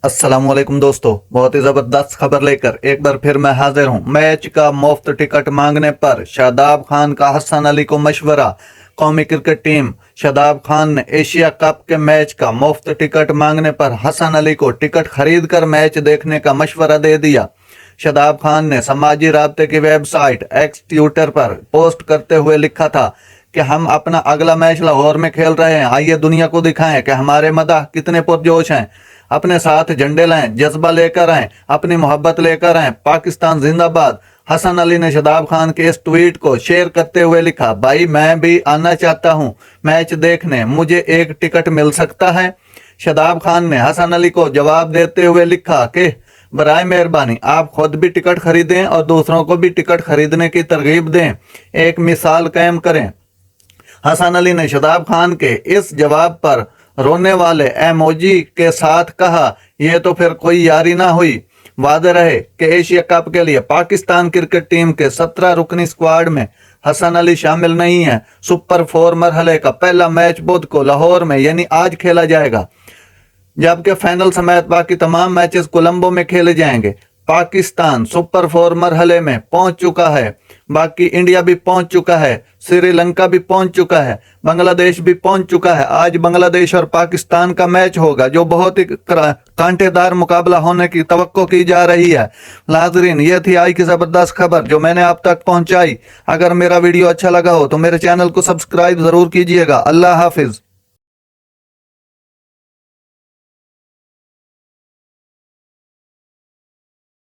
अस्सलाम वालेकुम दोस्तों, बहुत ही जबरदस्त खबर लेकर एक बार फिर मैं हाजिर हूं। मैच का मुफ्त टिकट मांगने पर शादाब खान का हसन अली को मशवरा। कौमी क्रिकेट टीम शादाब खान ने एशिया कप के मैच का मुफ्त टिकट मांगने पर हसन अली को टिकट खरीद कर मैच देखने का मशवरा दे दिया। शादाब खान ने समाजी राब्ते की वेबसाइट एक्स ट्विटर पर पोस्ट करते हुए लिखा था कि हम अपना अगला मैच लाहौर में खेल रहे हैं, आइए दुनिया को दिखाएं कि हमारे मदाह कितने पुरजोश हैं। अपने साथ झंडे लाएं, जज्बा लेकर आएं, अपनी मोहब्बत लेकर आएं, पाकिस्तान जिंदाबाद। हसन अली ने शादाब खान के इस ट्वीट को शेयर करते हुए लिखा, भाई मैं भी आना चाहता हूं मैच देखने, मुझे एक टिकट मिल सकता है। शादाब खान ने हसन अली को जवाब देते हुए लिखा कि बराए मेहरबानी आप खुद भी टिकट खरीदें और दूसरों को भी टिकट खरीदने की तरगीब दें, एक मिसाल कायम करें। हसन अली ने शादाब खान के इस जवाब पर रोने वाले एमोजी के साथ कहा, यह तो फिर कोई यारी ना हुई। वादे रहे कि एशिया कप के लिए पाकिस्तान क्रिकेट टीम के 17 रुकनी स्क्वाड में हसन अली शामिल नहीं है। सुपर 4 मरहले का पहला मैच बुध को लाहौर में यानी आज खेला जाएगा, जबकि फाइनल समेत बाकी तमाम मैचेस कोलंबो में खेले जाएंगे। पाकिस्तान सुपर 4 मरहले में पहुंच चुका है, बाकी इंडिया भी पहुंच चुका है, श्रीलंका भी पहुंच चुका है, बांग्लादेश भी पहुंच चुका है। आज बांग्लादेश और पाकिस्तान का मैच होगा जो बहुत ही कांटेदार मुकाबला होने की तवक्को की जा रही है। नाज़रीन, ये थी आज की जबरदस्त खबर जो मैंने आप तक पहुंचाई। अगर मेरा वीडियो अच्छा लगा हो तो मेरे चैनल को सब्सक्राइब जरूर कीजिएगा। अल्लाह हाफिज।